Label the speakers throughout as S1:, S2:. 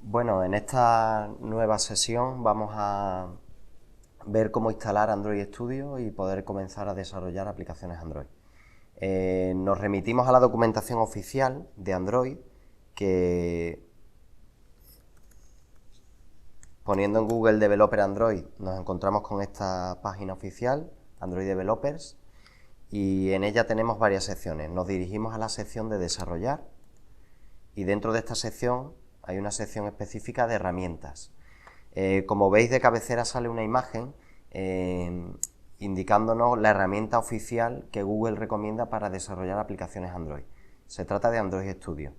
S1: Bueno, en esta nueva sesión vamos a ver cómo instalar Android Studio y poder comenzar a desarrollar aplicaciones Android. Nos remitimos a la documentación oficial de Android, que poniendo en Google Developer Android nos encontramos con esta página oficial, Android Developers, y en ella tenemos varias secciones. Nos dirigimos a la sección de desarrollar y dentro de esta sección hay una sección específica de herramientas. Como veis, de cabecera sale una imagen indicándonos la herramienta oficial que Google recomienda para desarrollar aplicaciones Android. Se trata de Android Studio.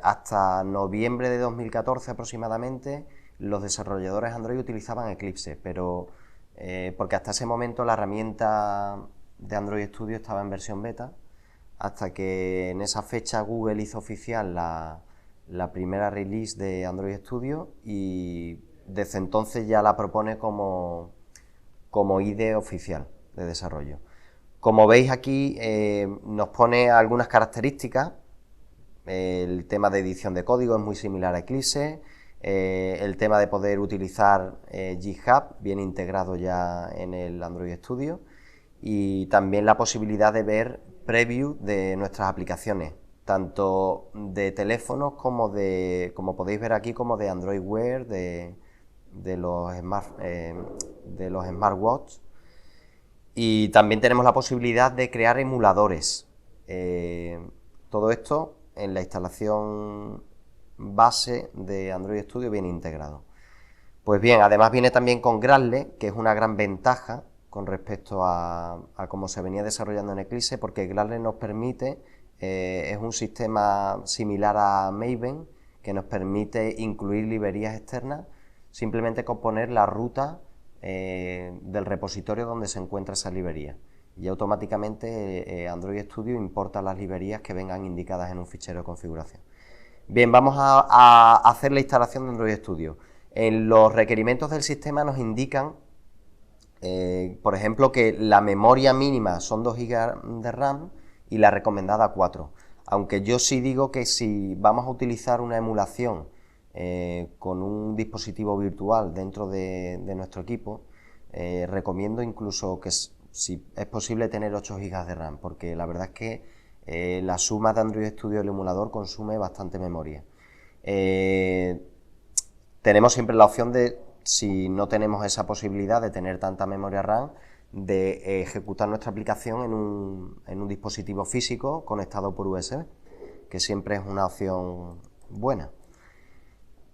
S1: Hasta noviembre de 2014 aproximadamente, los desarrolladores Android utilizaban Eclipse, pero porque hasta ese momento la herramienta de Android Studio estaba en versión beta, hasta que en esa fecha Google hizo oficial la primera release de Android Studio y desde entonces ya la propone como IDE oficial de desarrollo. Como veis aquí nos pone algunas características. El tema de edición de código es muy similar a Eclipse. El tema de poder utilizar GitHub viene integrado ya en el Android Studio, y también la posibilidad de ver preview de nuestras aplicaciones, tanto de teléfonos como podéis ver aquí, como de Android Wear, de los smartwatch. Y también tenemos la posibilidad de crear emuladores. Todo esto en la instalación base de Android Studio viene integrado. Pues bien, además viene también con Gradle, que es una gran ventaja con respecto a cómo se venía desarrollando en Eclipse, porque Gradle nos permite, es un sistema similar a Maven, que nos permite incluir librerías externas, simplemente con poner la ruta del repositorio donde se encuentra esa librería, y automáticamente Android Studio importa las librerías que vengan indicadas en un fichero de configuración. Bien, vamos a hacer la instalación de Android Studio. En los requerimientos del sistema nos indican, por ejemplo, que la memoria mínima son 2 GB de RAM y la recomendada 4. Aunque yo sí digo que si vamos a utilizar una emulación con un dispositivo virtual dentro de nuestro equipo, recomiendo incluso que si es posible tener 8 GB de RAM, porque la verdad es que la suma de Android Studio y el emulador consume bastante memoria. Tenemos siempre la opción de, si no tenemos esa posibilidad de tener tanta memoria RAM, de ejecutar nuestra aplicación en un dispositivo físico conectado por USB, que siempre es una opción buena.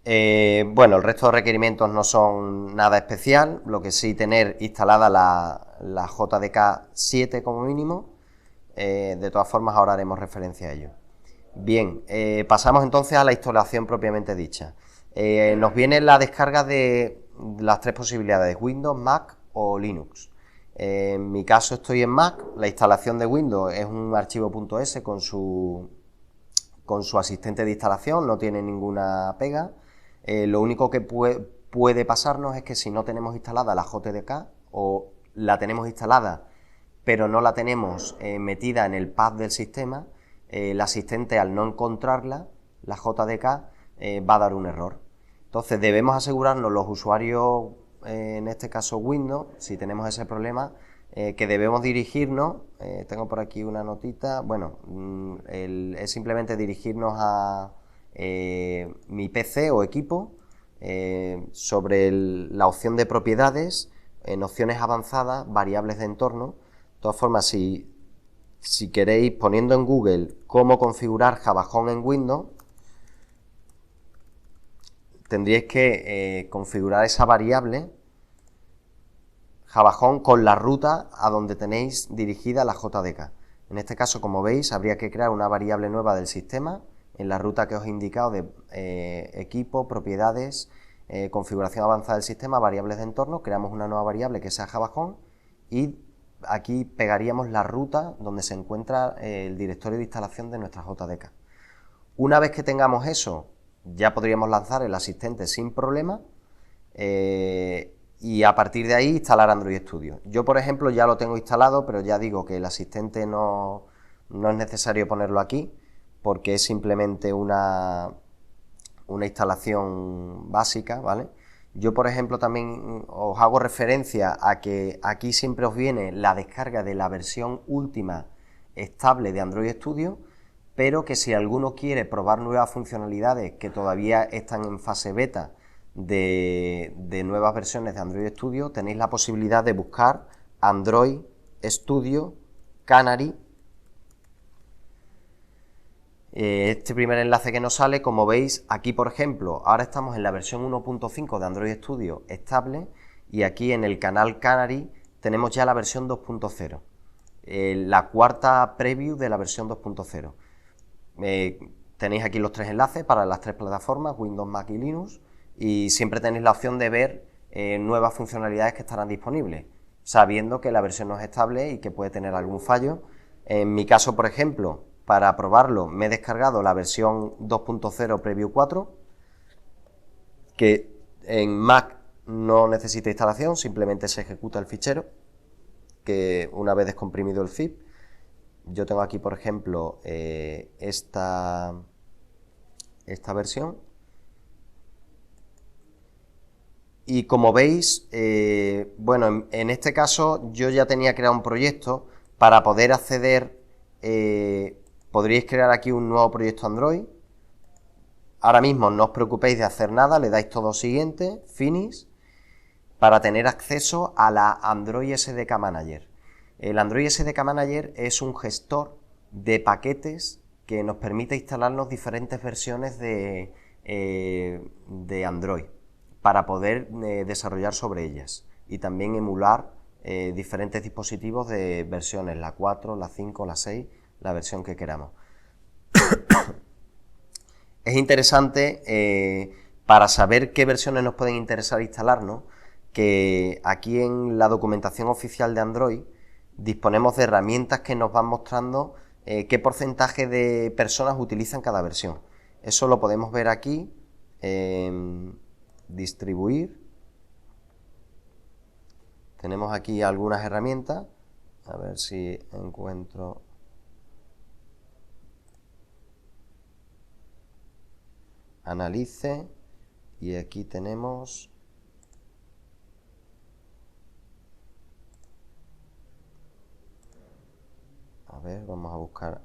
S1: Bueno, el resto de requerimientos no son nada especial, lo que sí, tener instalada la JDK 7 como mínimo. De todas formas, ahora haremos referencia a ello. Bien, pasamos entonces a la instalación propiamente dicha. Nos viene la descarga de las 3 posibilidades: Windows, Mac o Linux. En mi caso estoy en Mac. La instalación de Windows es un archivo .s con su asistente de instalación, no tiene ninguna pega. Lo único que puede pasarnos es que si no tenemos instalada la JDK, o la tenemos instalada pero no la tenemos metida en el path del sistema, el asistente, al no encontrarla, la JDK, va a dar un error. Entonces debemos asegurarnos, los usuarios, en este caso Windows, si tenemos ese problema, que debemos dirigirnos, tengo por aquí una notita, bueno, es simplemente dirigirnos a mi PC o equipo, sobre la opción de propiedades, en opciones avanzadas, variables de entorno. De todas formas, si queréis, poniendo en Google cómo configurar Java Home en Windows, tendríais que configurar esa variable Java Home con la ruta a donde tenéis dirigida la JDK. En este caso, como veis, habría que crear una variable nueva del sistema en la ruta que os he indicado de equipo, propiedades, configuración avanzada del sistema, variables de entorno. Creamos una nueva variable que sea Java Home y aquí pegaríamos la ruta donde se encuentra el directorio de instalación de nuestra JDK. Una vez que tengamos eso, ya podríamos lanzar el asistente sin problema, y a partir de ahí instalar Android Studio. Yo, por ejemplo, ya lo tengo instalado, pero ya digo que el asistente no es necesario ponerlo aquí, porque es simplemente una una instalación básica, ¿vale? Yo, por ejemplo, también os hago referencia a que aquí siempre os viene la descarga de la versión última estable de Android Studio, pero que si alguno quiere probar nuevas funcionalidades que todavía están en fase beta de nuevas versiones de Android Studio, tenéis la posibilidad de buscar Android Studio Canary. Este primer enlace que nos sale, como veis, aquí por ejemplo, ahora estamos en la versión 1.5 de Android Studio estable y aquí en el canal Canary tenemos ya la versión 2.0, la cuarta preview de la versión 2.0. Tenéis aquí los tres enlaces para las tres plataformas, Windows, Mac y Linux, y siempre tenéis la opción de ver nuevas funcionalidades que estarán disponibles, sabiendo que la versión no es estable y que puede tener algún fallo. En mi caso, por ejemplo, para probarlo me he descargado la versión 2.0 Preview 4, que en Mac no necesita instalación, simplemente se ejecuta el fichero, que una vez descomprimido el zip. Yo tengo aquí, por ejemplo, esta versión. Y como veis, bueno, en este caso yo ya tenía creado un proyecto para poder acceder. Podríais crear aquí un nuevo proyecto Android. Ahora mismo no os preocupéis de hacer nada, le dais todo siguiente, Finish, para tener acceso a la Android SDK Manager. El Android SDK Manager es un gestor de paquetes que nos permite instalarnos diferentes versiones de Android para poder desarrollar sobre ellas y también emular diferentes dispositivos de versiones, la 4, la 5, la 6, la versión que queramos. Es interesante para saber qué versiones nos pueden interesar instalarnos, que aquí en la documentación oficial de Android disponemos de herramientas que nos van mostrando qué porcentaje de personas utilizan cada versión. Eso lo podemos ver aquí, distribuir. Tenemos aquí algunas herramientas, a ver si encuentro. Analice, y aquí tenemos a ver, vamos a buscar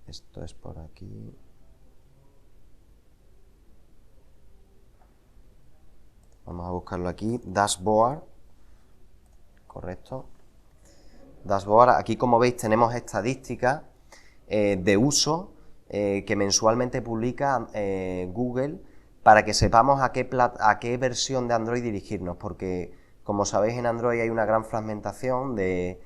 S1: esto es por aquí, vamos a buscarlo aquí, Dashboard, correcto, Dashboard. Aquí, como veis, tenemos estadísticas de uso que mensualmente publica Google, para que sepamos a qué versión de Android dirigirnos, porque como sabéis, en Android hay una gran fragmentación de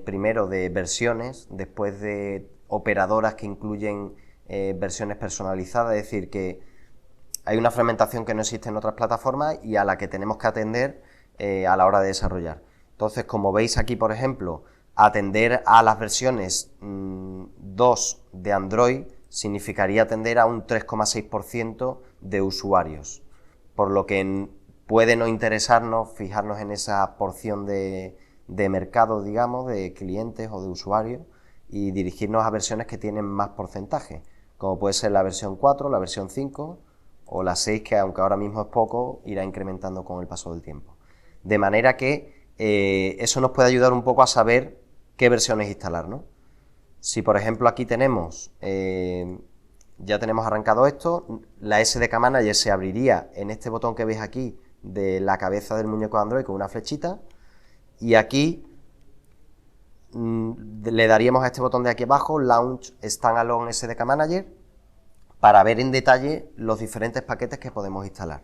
S1: primero de versiones, después de operadoras que incluyen versiones personalizadas, es decir, que hay una fragmentación que no existe en otras plataformas y a la que tenemos que atender a la hora de desarrollar. Entonces, como veis aquí, por ejemplo, atender a las versiones 2 de Android significaría atender a un 3,6% de usuarios, por lo que puede no interesarnos fijarnos en esa porción de mercado, digamos, de clientes o de usuarios, y dirigirnos a versiones que tienen más porcentaje, como puede ser la versión 4, la versión 5 o la 6, que aunque ahora mismo es poco, irá incrementando con el paso del tiempo. De manera que eso nos puede ayudar un poco a saber qué versiones instalar, ¿no? Si, por ejemplo, aquí tenemos, ya tenemos arrancado esto, la SDK Manager se abriría en este botón que veis aquí de la cabeza del muñeco de Android con una flechita, y aquí le daríamos a este botón de aquí abajo, Launch Standalone SDK Manager, para ver en detalle los diferentes paquetes que podemos instalar.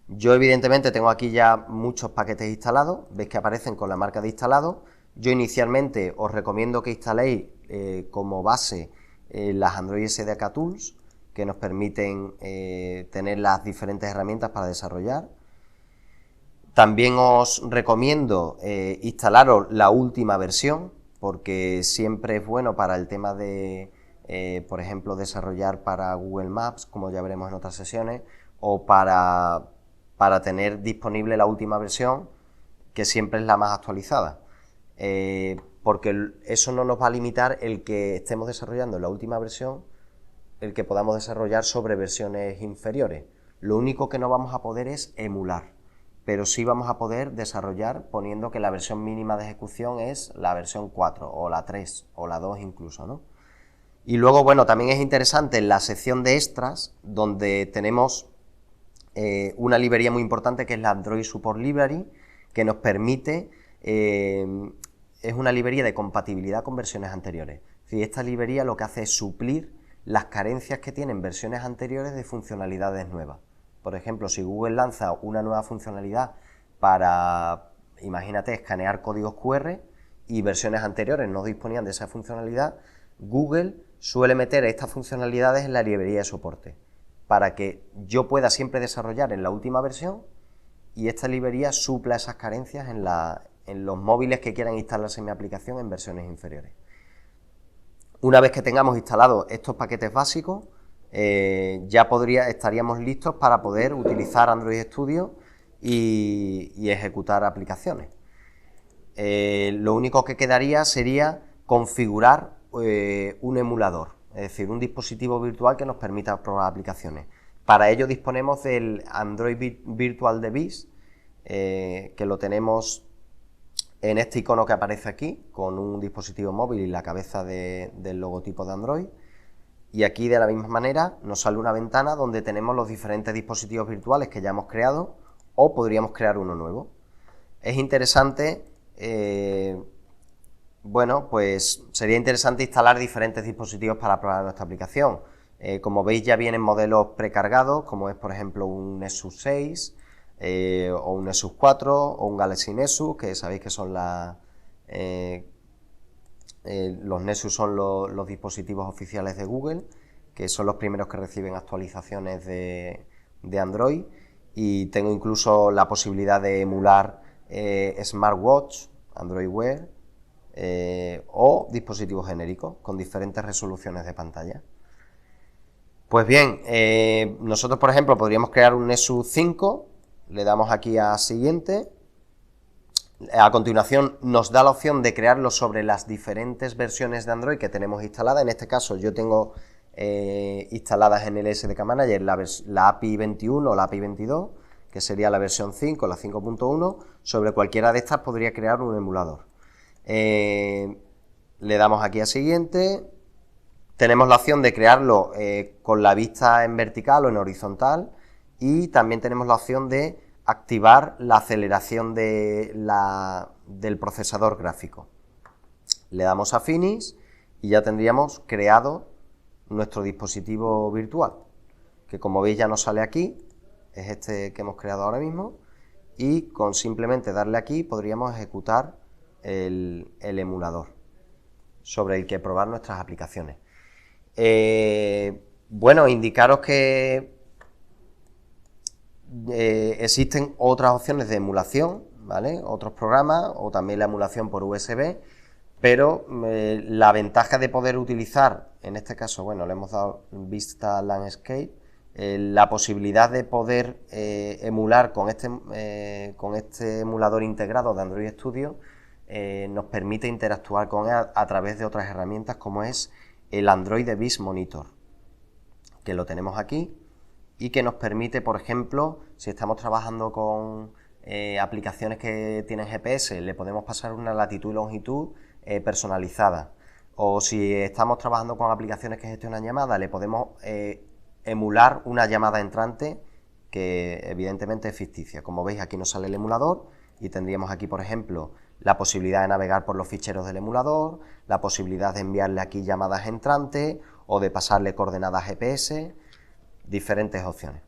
S1: Yo, evidentemente, tengo aquí ya muchos paquetes instalados, veis que aparecen con la marca de instalado. Yo inicialmente os recomiendo que instaléis como base las Android SDK Tools, que nos permiten tener las diferentes herramientas para desarrollar. También os recomiendo instalaros la última versión, porque siempre es bueno para el tema de, por ejemplo, desarrollar para Google Maps, como ya veremos en otras sesiones, o para tener disponible la última versión, que siempre es la más actualizada. Porque eso no nos va a limitar el que estemos desarrollando la última versión, el que podamos desarrollar sobre versiones inferiores. Lo único que no vamos a poder es emular, pero sí vamos a poder desarrollar poniendo que la versión mínima de ejecución es la versión 4 o la 3 o la 2 incluso, ¿no? Y luego, bueno, también es interesante en la sección de extras, donde tenemos una librería muy importante que es la Android Support Library, que nos permite, es una librería de compatibilidad con versiones anteriores. Es decir, esta librería lo que hace es suplir las carencias que tienen versiones anteriores de funcionalidades nuevas. Por ejemplo, si Google lanza una nueva funcionalidad para, imagínate, escanear códigos QR y versiones anteriores no disponían de esa funcionalidad, Google suele meter estas funcionalidades en la librería de soporte para que yo pueda siempre desarrollar en la última versión y esta librería supla esas carencias en los móviles que quieran instalarse en mi aplicación en versiones inferiores. Una vez que tengamos instalados estos paquetes básicos, ya estaríamos listos para poder utilizar Android Studio y ejecutar aplicaciones. Lo único que quedaría sería configurar un emulador, es decir, un dispositivo virtual que nos permita probar aplicaciones. Para ello disponemos del Android Virtual Device, que lo tenemos en este icono que aparece aquí, con un dispositivo móvil y la cabeza del logotipo de Android. Y aquí de la misma manera nos sale una ventana donde tenemos los diferentes dispositivos virtuales que ya hemos creado o podríamos crear uno nuevo. Es interesante, bueno, pues sería interesante instalar diferentes dispositivos para probar nuestra aplicación. Como veis ya vienen modelos precargados, como es por ejemplo un Nexus 6 o un Nexus 4 o un Galaxy Nexus, que sabéis que son los Nexus son los dispositivos oficiales de Google, que son los primeros que reciben actualizaciones de Android, y tengo incluso la posibilidad de emular smartwatch, Android Wear o dispositivos genéricos con diferentes resoluciones de pantalla. Pues bien, nosotros por ejemplo podríamos crear un Nexus 5, le damos aquí a siguiente. A continuación nos da la opción de crearlo sobre las diferentes versiones de Android que tenemos instaladas. En este caso yo tengo instaladas en el SDK Manager la API 21 o la API 22, que sería la versión 5, la 5.1. Sobre cualquiera de estas podría crear un emulador. Le damos aquí a siguiente. Tenemos la opción de crearlo con la vista en vertical o en horizontal, y también tenemos la opción de activar la aceleración del procesador gráfico. Le damos a Finish y ya tendríamos creado nuestro dispositivo virtual, que como veis ya nos sale aquí, es este que hemos creado ahora mismo, y con simplemente darle aquí podríamos ejecutar el emulador sobre el que probar nuestras aplicaciones. Bueno, indicaros que existen otras opciones de emulación, ¿vale? Otros programas o también la emulación por USB, pero la ventaja de poder utilizar, en este caso, bueno, le hemos dado Vista Landscape, la posibilidad de poder emular con este emulador integrado de Android Studio nos permite interactuar con él a través de otras herramientas como es el Android Device Monitor, que lo tenemos aquí y que nos permite, por ejemplo, si estamos trabajando con aplicaciones que tienen GPS, le podemos pasar una latitud y longitud personalizada, o si estamos trabajando con aplicaciones que gestionan llamadas, le podemos emular una llamada entrante que evidentemente es ficticia. Como veis, aquí nos sale el emulador y tendríamos aquí, por ejemplo, la posibilidad de navegar por los ficheros del emulador, la posibilidad de enviarle aquí llamadas entrantes o de pasarle coordenadas GPS, diferentes opciones.